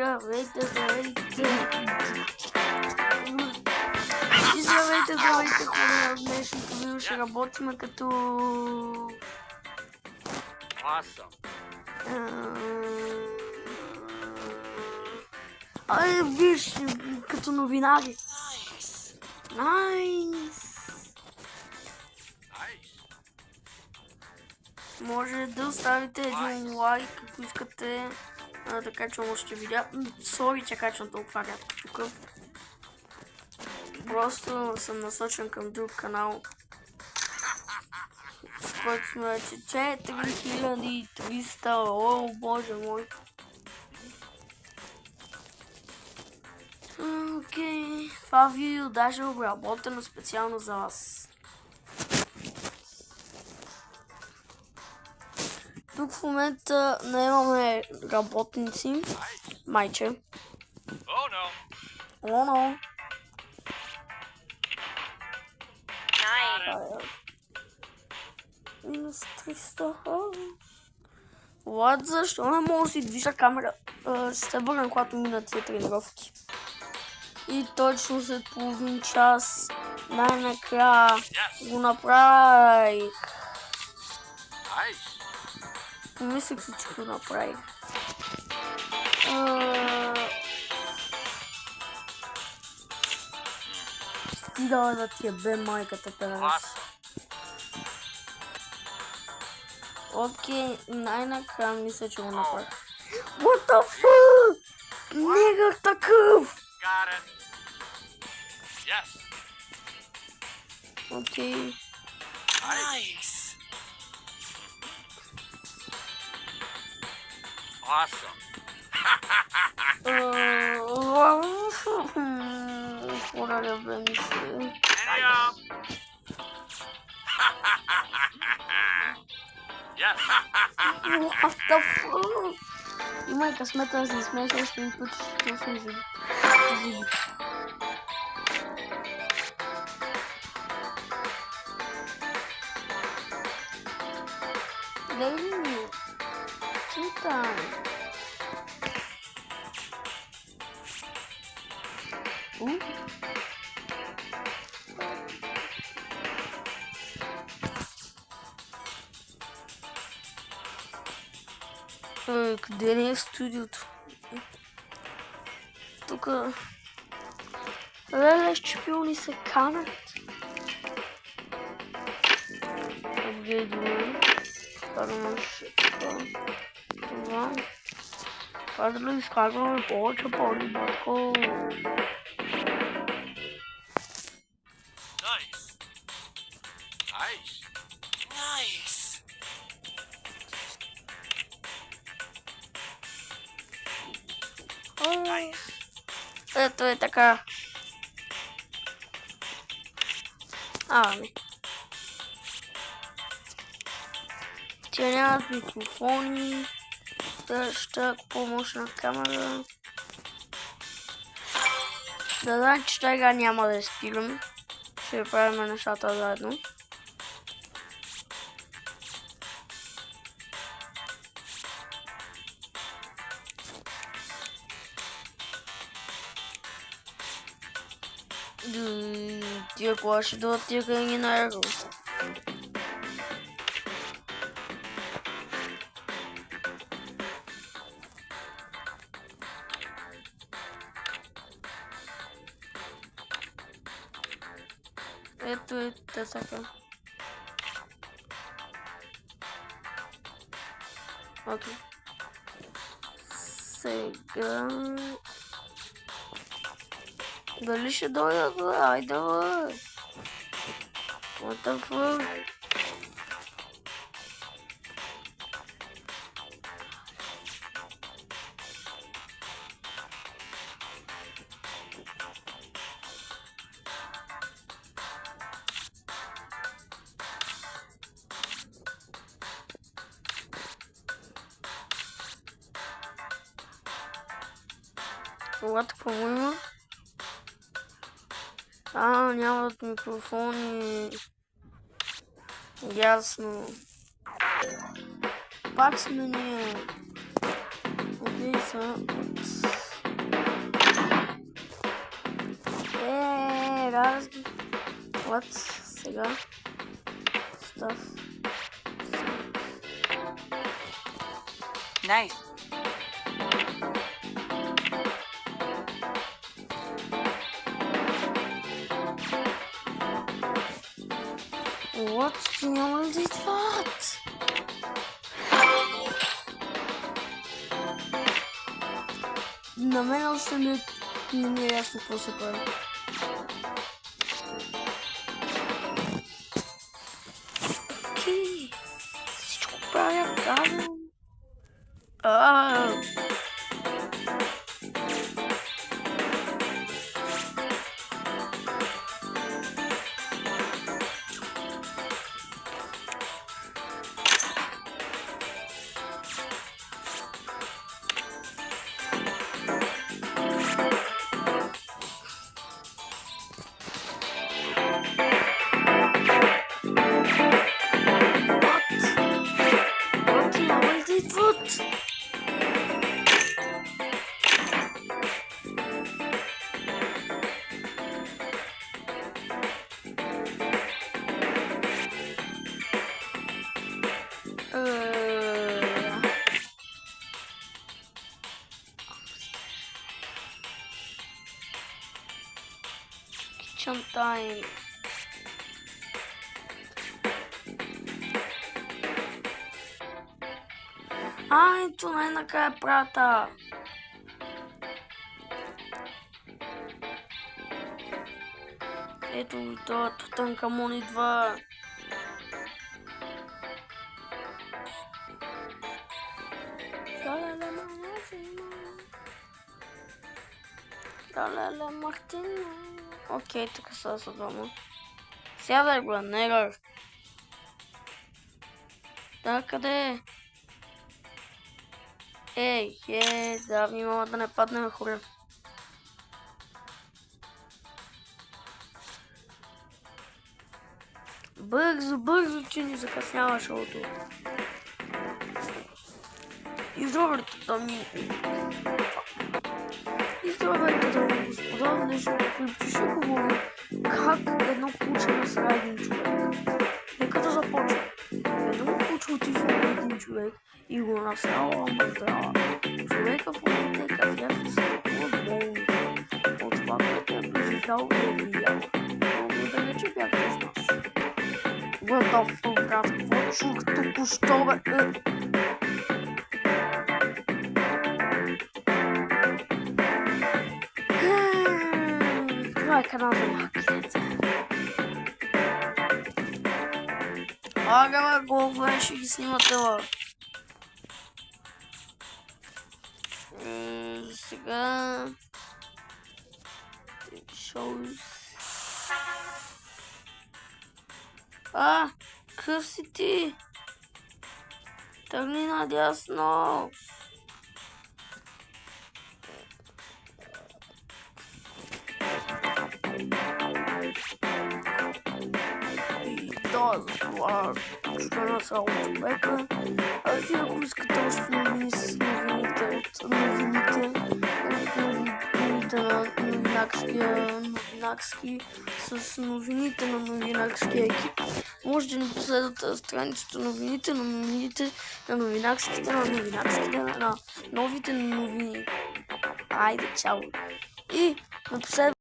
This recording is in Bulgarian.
Здравейте, здравейте. И здравейте, здравейте хора. В днешното видео ще работим като... Виж, като новинари. Найс. Може да оставите един лайк, ако искате да качвам още видеа. Сори, че качвам толкова рядко тук. Просто съм насочен към друг канал, с който сме вече 4300. О, боже мой. Окей, това видео даже е обработено специално за вас. Тук в момента не имаме работници. Майче. О, но. Минус 300. What? Защо не мога да си движа камера? Ще се върна, когато мина тия тренировки. И точно след половин час най-накрая го направих. Помислих си, че го направих. Стига да ти бе майката пенес. Окей, най-накрая мисля, че го направих. What the fuck? Негър такъв! Окей. Хора, бе ми се. What the fuck? Имай късмета да се изсмееш още един път, ще се изиби. Лейли ми, читай. Къде не е студиото? Тук... Леле, шпиони се канат. Апгрейдваме. Карамаш това. Казали, изказваме повече пари, батко. Ето е така. Ами. Те нямат микрофони. Ще помощна камера. Да знам, че тега няма да спирам. Ще правим нещата заедно. Тия кога ще дадат тия къдени на Ерго. Ето е така. Окей. Сега... Дали ще дойдат, бе? Айде, бе! What the fuck? What, какво му има? Нямат микрофони. Ясно. Пак сме ние. Окей, са. Сега став. Nice. What? Ти няма ли да идват? На мен още не ми е ясно какво се прави. Окей. Всичко правя правилно. Kitchen time. Ето най-накрая прата. Ето това Тутанкамон идва. Лале Мартина. Окей, така са дома. Сядай го, негър. Да, къде? Ей, да внимава да не паднем хора. Бързо, че ни закъснява шоуто. Здравейте, дами господа, днешното клипче ще говори как едно куче насра един човек. Нека да започне. Едно куче отишlo на един човек и го насрала здрава. Човека в момента е кафяв и се лекува в болница. От това, което е преживял и е видял. Благодаря, че бяхте с нас. What the fuck, брат, какво чух току-що, бе? Това е канал за маките. Ага, бе, голфа, ще ги снимате, бе. Сега... Къв си ти? Тръгни надясно. И да, за това ще насрал човека. А вие, ако искате още новини с новините от новините на новинарски, с новините на новинарския екип, може да ни последвате страницата новините на новинарските, на новите новини. Айде, чао! И напоследък